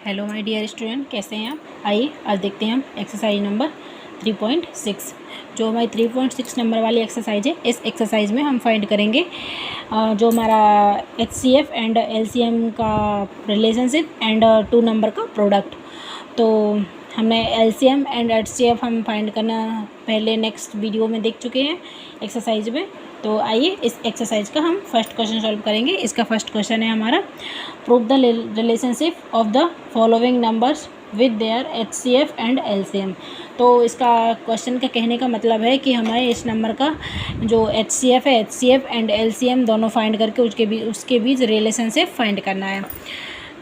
Hello my dear student, कैसे हैं आप। आइए आज देखते हैं हम एक्सरसाइज नंबर 3.6 जो हमारी 3.6 नंबर वाली एक्सरसाइज है। इस एक्सरसाइज में हम फाइंड करेंगे जो हमारा HCF एंड LCM का रिलेशनशिप एंड 2 नंबर का प्रोडक्ट। तो हमने LCM एंड HCF हम फाइंड करना पहले नेक्स्ट वीडियो में देख चुके हैं एक्सरसाइज में। तो आइए इस एक्सरसाइज का हम फर्स्ट क्वेश्चन सॉल्व करेंगे। इसका फर्स्ट क्वेश्चन है हमारा, prove the relationship of the following numbers with their HCF and LCM। तो इसका क्वेश्चन का कहने का मतलब है कि हमें इस नंबर का जो HCF है, HCF एंड LCM दोनों फाइंड करके उसके बीच रिलेशनशिप फाइंड करना है।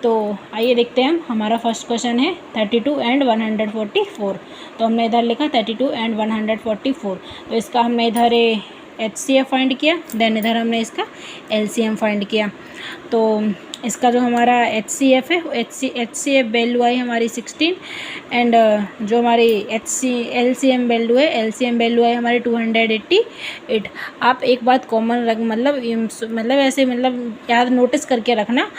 तो आइए देखते हैं हम। हमारा फर्स्ट क्वेश्चन है 32 एंड 144। तो हमने इधर लिखा 32 एंड 144। तो इसका हमने इधर HCF फाइंड किया, देन इधर हमने इसका LCM फाइंड किया। तो इसका जो हमारा HCF है, HCF वैल्यू आई हमारी 16 एंड जो हमारी LCM वैल्यू है, LCM वैल्यू आई हमारी 288। आप एक बात कॉमन रख मतलब याद नोटिस करके रखना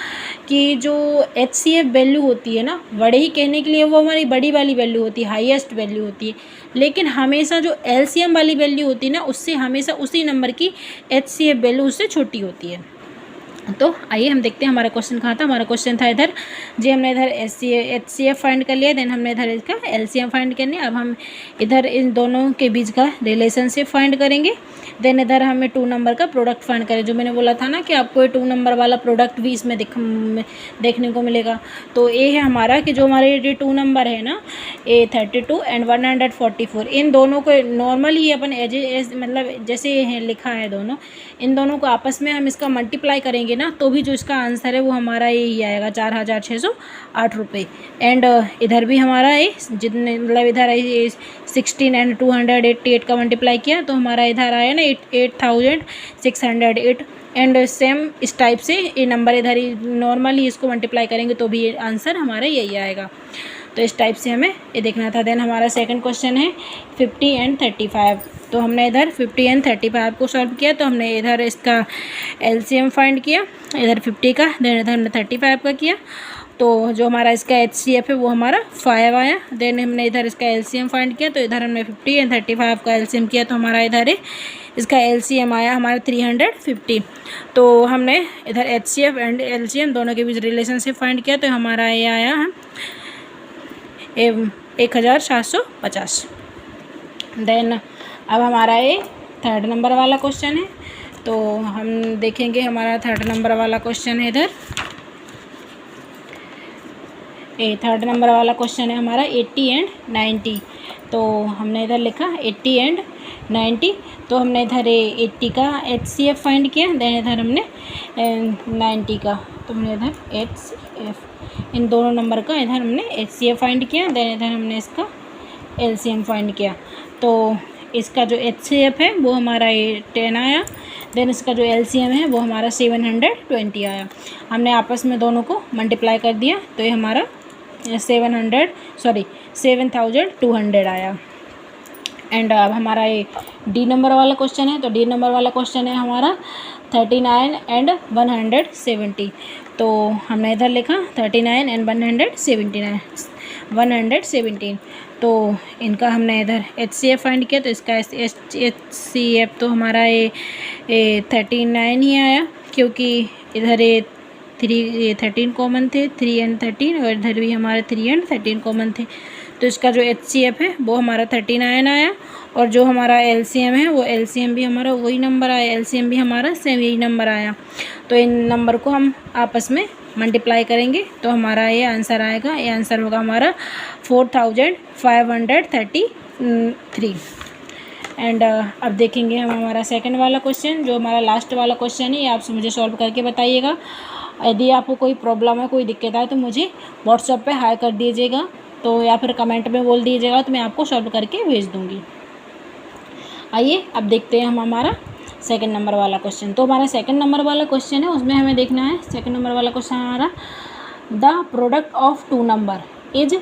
कि जो HCF वैल्यू होती है ना, बड़े ही कहने के लिए वो हमारी बड़ी वाली वैल्यू होती है, हाईएस्ट वैल्यू होती है। लेकिन हमेशा जो LCM वाली वैल्यू होती है ना, उससे हमेशा उसी नंबर की HCF वैल्यू उससे छोटी होती है। तो आइए हम देखते हैं हमारा क्वेश्चन कहाँ था। हमारा क्वेश्चन था इधर जी, हमने इधर HCF फाइंड कर लिया, देन हमने इधर इसका LCM फाइंड करनी है। अब हम इधर इन दोनों के बीच का रिलेशनशिप फाइंड करेंगे, देन इधर हमें 2 नंबर का प्रोडक्ट फाइंड करें। जो मैंने बोला था ना कि आपको ये 2 नंबर वाला प्रोडक्ट भी इसमें देखने को मिलेगा। तो ये है हमारा कि जो हमारे ये 2 नंबर है ना, ये 32 एंड 144, इन दोनों को नॉर्मली अपन मतलब जैसे लिखा है दोनों, इन दोनों को आपस में हम इसका मल्टीप्लाई करेंगे ना, तो भी जो इसका आंसर है वो हमारा यही आएगा, 4608 रुपये। एंड इधर भी हमारा ये जितने मतलब इधर 16 एंड 288 का मल्टीप्लाई किया तो हमारा इधर आया ना 8608। एंड सेम इस टाइप से ये नंबर इधर ही नॉर्मली इसको मल्टीप्लाई करेंगे तो भी आंसर हमारा यही आएगा। तो इस टाइप से हमें ये देखना था। देन हमारा सेकंड क्वेश्चन है 50 एंड 35। तो हमने इधर 50 एंड 35 को सॉल्व किया, तो हमने इधर इसका LCM फाइंड किया, इधर 50 का, देन इधर हमने 35 का किया। तो जो हमारा इसका HCF है वो हमारा 5 आया। देन हमने इधर इसका LCM फाइंड किया, तो इधर हमने 50 एंड 35 का LCM किया, तो हमारा इधर इसका LCM आया हमारा 350। तो हमने इधर HCF एंड LCM दोनों के बीच रिलेशनशिप फाइंड किया, तो हमारा ये आया 1750। देन अब हमारा ये 3rd नंबर वाला क्वेश्चन है। तो हम देखेंगे हमारा 3rd नंबर वाला क्वेश्चन है इधर। ये 3rd नंबर वाला क्वेश्चन है हमारा 80 एंड 90। तो हमने इधर लिखा 80 एंड 90। तो हमने इधर 80 का HCF फाइंड किया, देन इधर हमने 90 का, तो हमने इधर HCF इन दोनों नंबर का इधर हमने HCF फाइंड किया, देन इधर हमने इसका LCM फाइंड किया। तो इसका जो HCF है वो हमारा 10 आया, देन इसका जो LCM है वो हमारा 720 आया। हमने आपस में दोनों को मल्टीप्लाई कर दिया, तो ये हमारा 7200 आया। एंड अब हमारा ये D नंबर वाला क्वेश्चन है। तो D नंबर वाला क्वेश्चन है हमारा 39 एंड 170। तो हमने इधर लिखा 39 एंड 117। तो इनका हमने इधर HCF फाइंड किया, तो इसका HCF तो हमारा ये 39 ही आया, क्योंकि इधर ये 13 कॉमन थे, 3 एंड 13, और इधर भी हमारे 3 एंड 13 कॉमन थे। तो इसका जो HCF है वो हमारा 39 आया, और जो हमारा LCM है वो LCM भी हमारा वही नंबर आया, LCM भी हमारा सेम यही नंबर आया। तो इन नंबर को हम आपस में मल्टीप्लाई करेंगे तो हमारा ये आंसर आएगा, ये आंसर होगा हमारा 4533। एंड अब देखेंगे हम हमारा सेकंड वाला क्वेश्चन, जो हमारा लास्ट वाला क्वेश्चन है। ये आप मुझे सॉल्व करके बताइएगा। यदि आपको कोई प्रॉब्लम है, कोई दिक्कत आए, तो मुझे व्हाट्सएप पे हाई कर दीजिएगा, तो या फिर कमेंट में बोल दीजिएगा, तो मैं आपको सॉल्व करके भेज दूँगी। आइए अब देखते हैं हम हमारा सेकंड नंबर वाला क्वेश्चन। तो हमारा सेकंड नंबर वाला क्वेश्चन है, उसमें हमें देखना है सेकंड नंबर वाला क्वेश्चन हमारा, the product of 2 number is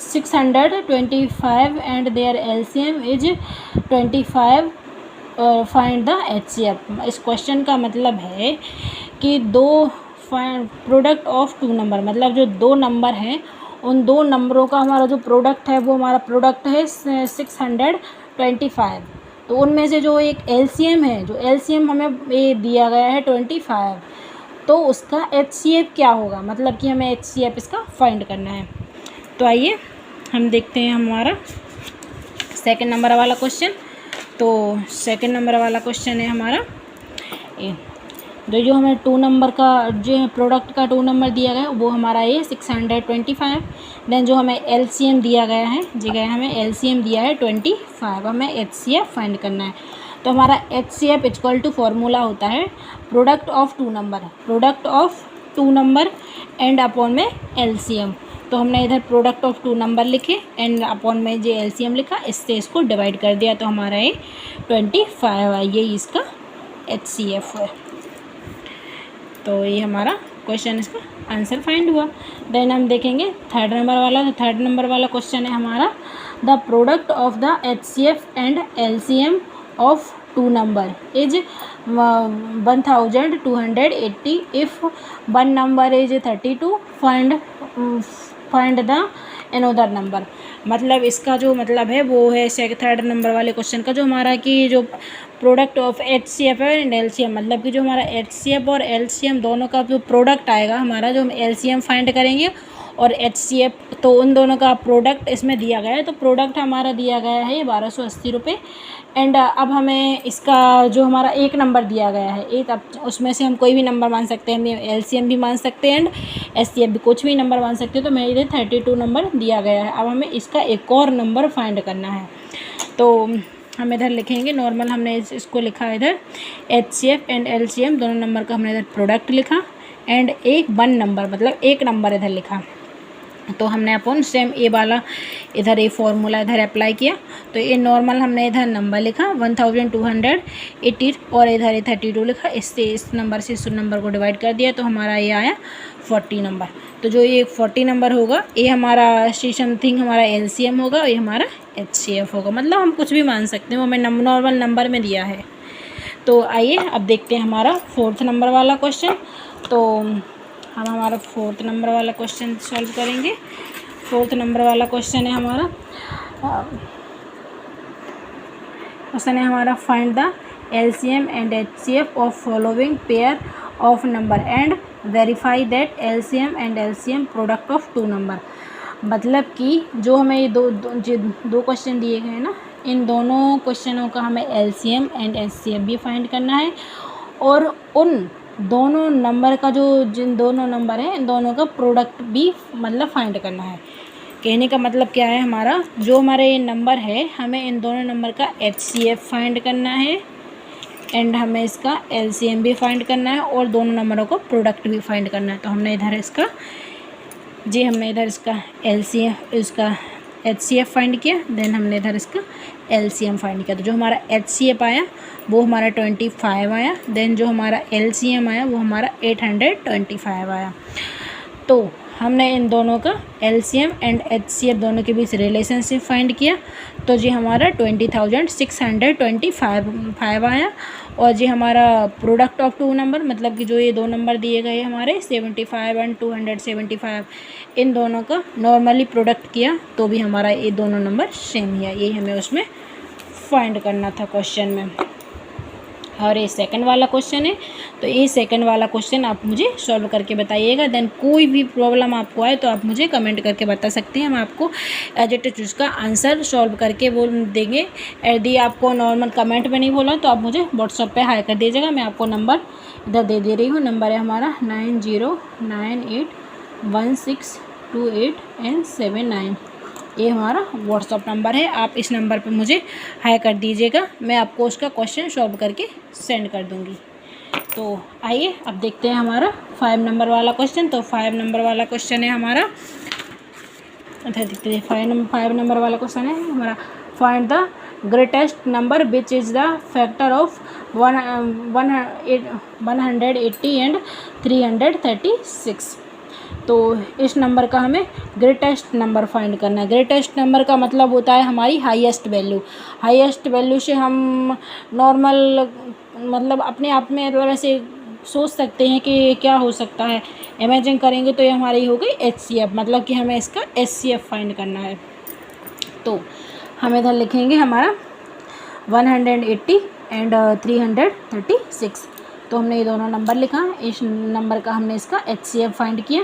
625 and their LCM is 25। Find the HCF। इस क्वेश्चन का मतलब है कि 2 प्रोडक्ट ऑफ टू नंबर, मतलब जो दो नंबर हैं उन दो नंबरों का हमारा जो प्रोडक्ट है वो हमारा प्रोडक्ट है 625। तो उनमें से जो एक एलसीएम है, जो एलसीएम हमें ये दिया गया है 25, तो उसका एचसीएफ क्या होगा, मतलब कि हमें एचसीएफ इसका फाइंड करना है। तो आइए हम देखते हैं हमारा सेकंड नंबर वाला क्वेश्चन। तो सेकंड नंबर वाला क्वेश्चन है हमारा ये, जो हमें टू नंबर का जो प्रोडक्ट का टू नंबर दिया गया है वो हमारा ये 625। देन जो हमें एलसीएम दिया गया है, हमें एलसीएम दिया है 25, हमें एचसीएफ फाइंड करना है। तो हमारा एचसीएफ इक्वल टू फॉर्मूला होता है product of two number and upon में एलसीएम। तो हमने इधर प्रोडक्ट ऑफ टू नंबर लिखे एंड अपॉन में जो एलसीएम लिखा, इससे इसको डिवाइड कर दिया तो हमारा ये 25 है, ये इसका एचसीएफ है। तो ये हमारा क्वेश्चन, इसका आंसर फाइंड हुआ। देन हम देखेंगे थर्ड नंबर वाला। तो थर्ड नंबर वाला क्वेश्चन है हमारा the product of the HCF and LCM of two number is 1280 if one number is 32 find the another number. मतलब इसका जो मतलब है वो है थर्ड नंबर वाले क्वेश्चन का जो हमारा कि जो product of HCF and LCM, मतलब कि जो हमारा एचसीएफ और एलसीएम दोनों का जो प्रोडक्ट आएगा हमारा, जो हम एलसीएम फाइंड करेंगे और एचसीएफ, तो उन दोनों का प्रोडक्ट इसमें दिया गया है। तो प्रोडक्ट हमारा दिया गया है 1280 रुपये एंड अब हमें इसका जो हमारा एक नंबर दिया गया है एक, अब उसमें से हम कोई भी नंबर मान सकते हैं, हम एलसीएम भी मान सकते हैं एंड एचसीएफ भी, कुछ भी नंबर मान सकते हैं। तो मेरे 32 नंबर दिया गया है। अब हमें इसका एक और नंबर फाइंड करना है। तो हम इधर लिखेंगे नॉर्मल, हमने इसको लिखा है इधर एचसीएफ एंड एलसीएम दोनों नंबर का हमने इधर प्रोडक्ट लिखा एंड एक वन नंबर, मतलब एक नंबर इधर लिखा। तो हमने अपन सेम ए वाला इधर ये फॉर्मूला इधर अप्लाई किया। तो ये नॉर्मल हमने इधर नंबर लिखा 1280 और इधर 32 लिखा, इससे इस नंबर से इस नंबर को डिवाइड कर दिया तो हमारा ये आया 40 नंबर। तो जो ये 40 नंबर होगा ये हमारा समथिंग हमारा एलसीएम होगा और ये हमारा एचसीएफ होगा, मतलब हम कुछ भी मान सकते हैं, वो हमें नॉर्मल नंबर में दिया है। तो आइए अब देखते हैं हमारा फोर्थ नंबर वाला क्वेश्चन। तो हम हमारा फोर्थ नंबर वाला क्वेश्चन सॉल्व करेंगे। फोर्थ नंबर वाला क्वेश्चन है हमारा find the LCM and HCF of following pair of number and verify that LCM and LCM product of two number. मतलब कि जो हमें ये दो क्वेश्चन दिए गए हैं ना, इन दोनों क्वेश्चनों का हमें एलसीएम एंड एचसीएफ भी फाइंड करना है और उन दोनों नंबर का जिन दोनों नंबर हैं इन दोनों का प्रोडक्ट भी मतलब फाइंड करना है। कहने का मतलब क्या है, हमारा जो हमारे ये नंबर है हमें इन दोनों नंबर का एचसीएफ फाइंड करना है एंड हमें इसका एलसीएम भी फाइंड करना है और दोनों नंबरों को प्रोडक्ट भी फाइंड करना है। तो हमने इधर इसका एलसीएफ इसका एचसीएफ फाइंड किया, देन हमने इधर इसका एलसीएम फाइंड किया। तो जो हमारा एचसीएफ आया वो हमारा 25 आया, देन जो हमारा एलसीएम आया वो हमारा 825 आया। तो हमने इन दोनों का एलसीएम एंड एचसीएफ दोनों के बीच रिलेशनशिप फाइंड किया। तो जी हमारा 20,625 आया और जी हमारा प्रोडक्ट ऑफ टू नंबर, मतलब कि जो ये दो नंबर दिए गए हमारे 75 एंड 275, इन दोनों का नॉर्मली प्रोडक्ट किया तो भी हमारा ये दोनों नंबर सेम ही है। यही हमें उसमें फाइंड करना था क्वेश्चन में। और ये सेकंड वाला क्वेश्चन है, तो ये सेकंड वाला क्वेश्चन आप मुझे सॉल्व करके बताइएगा। देन कोई भी प्रॉब्लम आपको आए तो आप मुझे कमेंट करके बता सकते हैं, हम आपको एज इट इज उसका आंसर सॉल्व करके बोल देंगे। यदि आपको नॉर्मल कमेंट में नहीं बोला तो आप मुझे व्हाट्सएप पे हाई कर दीजिएगा। मैं आपको नंबर इधर दे रही हूँ, नंबर है हमारा 9098162879। ये हमारा व्हाट्सअप नंबर है, आप इस नंबर पे मुझे हाई कर दीजिएगा, मैं आपको उसका क्वेश्चन सॉल्व करके सेंड कर दूँगी। तो आइए अब देखते हैं हमारा 5 नंबर वाला क्वेश्चन। तो 5 नंबर वाला क्वेश्चन है हमारा, अच्छा देखते हैं 5 नंबर वाला क्वेश्चन है हमारा find the greatest number which is the factor of 180 and 336। तो इस नंबर का हमें ग्रेटेस्ट नंबर फाइंड करना है। ग्रेटेस्ट नंबर का मतलब होता है हमारी हाईएस्ट वैल्यू। हाईएस्ट वैल्यू से हम नॉर्मल मतलब अपने आप में मतलब ऐसे सोच सकते हैं कि क्या हो सकता है, इमेजिन करेंगे तो ये हमारी हो गई HCF, मतलब कि हमें इसका HCF फाइंड करना है। तो हम इधर लिखेंगे हमारा 180 एंड 336। तो हमने ये दोनों नंबर लिखा, इस नंबर का हमने इसका HCF फाइंड किया।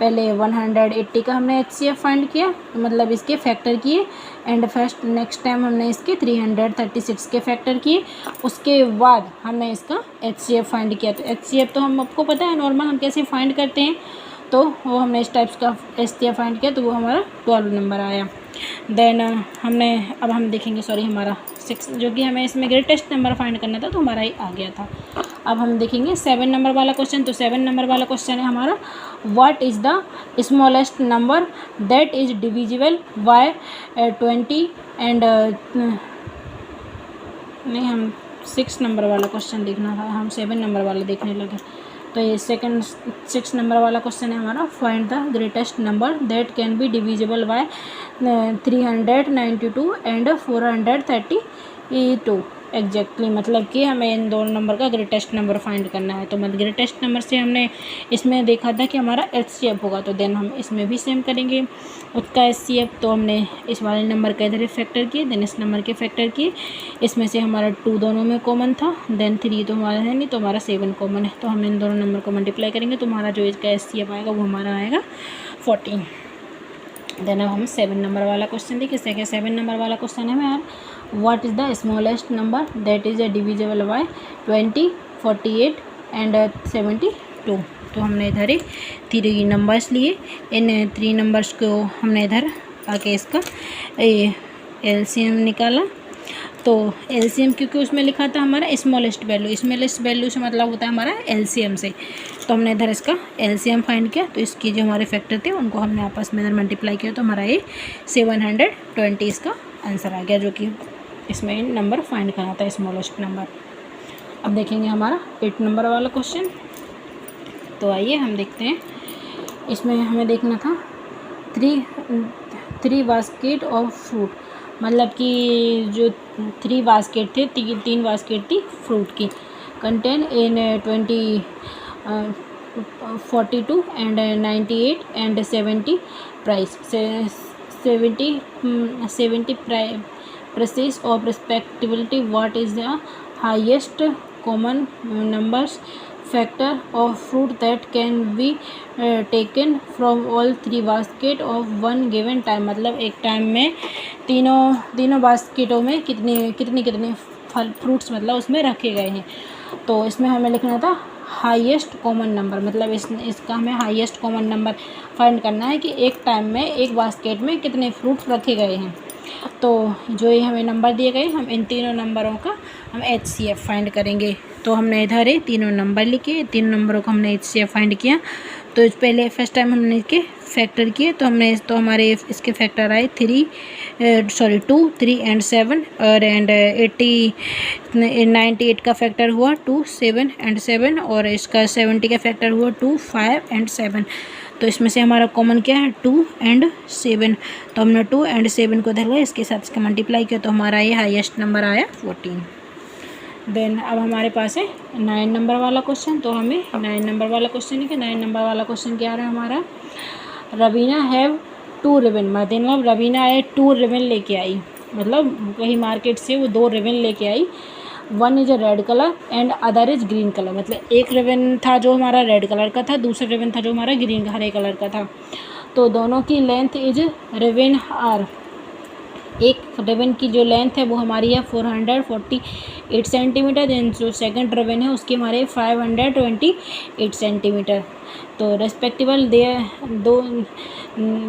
पहले 180 का हमने HCF फाइंड किया, मतलब इसके फैक्टर किए, एंड फर्स्ट नेक्स्ट टाइम हमने इसके 336 के फैक्टर किए। उसके बाद हमने इसका HCF फाइंड किया। तो HCF तो हम आपको पता है नॉर्मल हम कैसे फाइंड करते हैं, तो वो हमने इस टाइप्स का HCF फाइंड किया, तो वो हमारा 12 नंबर आया। देन हमने अब हम देखेंगे हमारा 6, जो कि हमें इसमें ग्रेटेस्ट नंबर फाइंड करना था, तो हमारा ही आ गया था। अब हम देखेंगे 7 नंबर वाला क्वेश्चन। तो 7 नंबर वाला क्वेश्चन है हमारा, what is the smallest number that is divisible by 20 and नहीं, हम 6 नंबर वाला क्वेश्चन देखना था, हम 7 नंबर वाला देखने लगे। तो ये 6 नंबर वाला क्वेश्चन है हमारा, find the greatest number that can be divisible by 392 and 432 exactly, मतलब कि हमें इन दोनों नंबर का ग्रेटेस्ट नंबर फाइंड करना है। तो मतलब ग्रेटेस्ट नंबर से हमने इसमें देखा था कि हमारा HCF होगा, तो देन हम इसमें भी सेम करेंगे उसका HCF। तो हमने इस वाले नंबर का इधर फैक्टर किए, देन इस नंबर के फैक्टर किए। इसमें से हमारा 2 दोनों में कॉमन था, देन 3 तो हमारा है नहीं, तो हमारा 7 कॉमन है। तो हम इन दोनों नंबर को मल्टीप्लाई करेंगे, तो हमारा जो इसका HCF आएगा वो हमारा आएगा 14। देन अब हम 7 नंबर वाला क्वेश्चन देखिए। 7 नंबर वाला क्वेश्चन है हमारा, what is the smallest number that is divisible by 20, 48 and 72। तो हमने इधर ही 3 नंबर्स लिए, इन 3 नंबर्स को हमने इधर आके इसका LCM निकाला। तो LCM क्योंकि उसमें लिखा था हमारा स्मॉलेस्ट वैल्यू से मतलब होता है हमारा LCM से, तो हमने इधर इसका LCM फाइंड किया। तो इसकी जो हमारे फैक्टर थे उनको हमने आपस में इधर मल्टीप्लाई किया, तो हमारा ये 720 इसका आंसर आ गया, जो कि इसमें नंबर फाइंड करना था स्मॉलेस्ट नंबर। अब देखेंगे हमारा 8 नंबर वाला क्वेश्चन। तो आइए हम देखते हैं, इसमें हमें देखना था 3 बास्केट ऑफ फ्रूट, मतलब कि जो 3 बास्केट थे, 3 बास्केट थी फ्रूट की, contain in 20, 42 and 98 and 70 price 70 prices of respectability. What is the highest common numbers factor of fruit that can be taken from all 3 basket of one given time, मतलब एक time में तीनों बास्केटों में कितने फल fruits मतलब उसमें रखे गए हैं। तो इसमें हमें लिखना था हाईएस्ट कॉमन नंबर, मतलब इसका हमें हाईएस्ट कॉमन नंबर फाइंड करना है कि एक टाइम में एक बास्केट में कितने फ्रूट्स रखे गए हैं। तो जो ये हमें नंबर दिए गए, हम इन तीनों नंबरों का हम HCF फाइंड करेंगे। तो हमने इधर ही तीनों नंबर लिखे, 3 नंबरों को हमने HCF फाइंड किया। तो पहले फर्स्ट टाइम हमने इसके फैक्टर किए, तो हमारे इसके फैक्टर आए 2, 3 एंड 7 और 98 का फैक्टर हुआ 2, 7 एंड 7 और इसका 70 का फैक्टर हुआ 2, 5 एंड 7। तो इसमें से हमारा कॉमन क्या है 2 एंड 7, तो हमने 2 एंड 7 को धर लिया, इसके साथ इसका मल्टीप्लाई किया, तो हमारा ये हाईएस्ट नंबर आया 14। देन अब हमारे पास है 9 नंबर वाला क्वेश्चन। तो हमें 9 नंबर वाला क्वेश्चन है कि 9 नंबर वाला क्वेश्चन क्या रहा है हमारा, रवीना हैव 2 रिबन, मतलब रवीना आए 2 रिबन लेके आई, मतलब कहीं मार्केट से वो 2 रिबन लेके आई। 1 is a red colour and other is green colour, मतलब एक रिबन था जो हमारा रेड कलर का था, दूसरा रिबन था जो हमारा हरे कलर का था। तो दोनों की लेंथ इज रिबन आर, एक रिबन की जो लेंथ है वो हमारी है 448 सेंटीमीटर, देन जो सेकंड रिबन है उसकी हमारे 528 सेंटीमीटर। तो respectively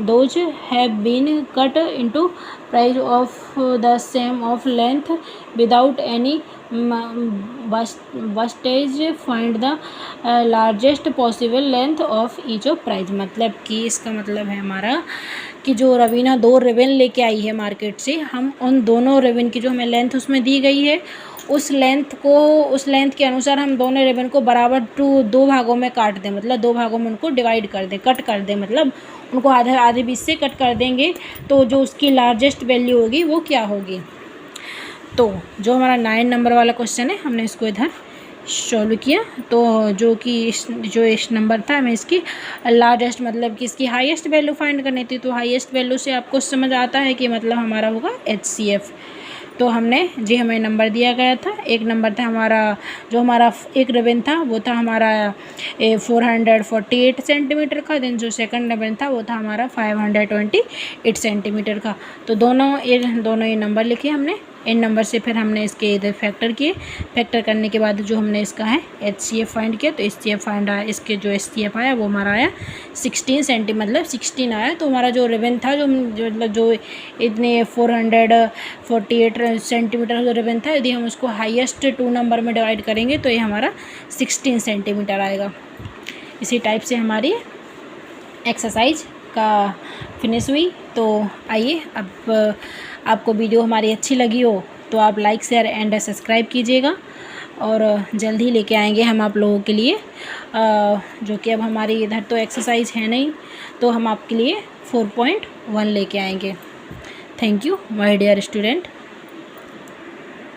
those have been cut into price of the same of length without any wastage, find the largest possible length of each of prize, मतलब कि इसका मतलब है हमारा कि जो रवीना 2 रिबन लेके आई है मार्केट से, हम उन दोनों रिबन की जो हमें लेंथ उसमें दी गई है उस लेंथ के अनुसार हम दोनों रिबन को बराबर 2 भागों में काट दें, मतलब 2 भागों में उनको डिवाइड कर दें, कट कर दें, मतलब उनको आधे बीच से कट कर देंगे। तो जो उसकी लार्जेस्ट वैल्यू होगी वो क्या होगी। तो जो हमारा 9 नंबर वाला क्वेश्चन है हमने इसको इधर सॉल्व किया तो जो इस नंबर था, हमें इसकी लार्जेस्ट मतलब कि इसकी हाईएस्ट वैल्यू फाइंड करनी थी। तो हाईएस्ट वैल्यू से आपको समझ आता है कि मतलब हमारा होगा HCF। तो हमें नंबर दिया गया था। एक नंबर था हमारा, जो हमारा एक रिबन था वो था हमारा 448 सेंटीमीटर का। देन जो सेकंड रिबन था वो था हमारा 528 सेंटीमीटर का। तो दोनों ये नंबर लिखे हमने। इन नंबर से फिर हमने इसके इधर फैक्टर किए। फैक्टर करने के बाद जो हमने इसका है HCF फाइंड किया। तो HCF फाइंड आया, इसके जो HCF आया वो हमारा आया 16 सेंटीमीटर, मतलब 16 आया। तो हमारा जो रिबन था, जो इतने 448 सेंटीमीटर जो रिबन था, यदि हम उसको हाईएस्ट 2 नंबर में डिवाइड करेंगे तो ये हमारा 16 सेंटीमीटर आएगा। इसी टाइप से हमारी एक्सरसाइज का फिनिश हुई। तो आइए, अब आपको वीडियो हमारी अच्छी लगी हो तो आप लाइक शेयर एंड सब्सक्राइब कीजिएगा। और जल्द ही लेके आएंगे हम आप लोगों के लिए, जो कि अब हमारी इधर तो एक्सरसाइज है नहीं, तो हम आपके लिए 4.1 लेके आएंगे। Thank you my dear student.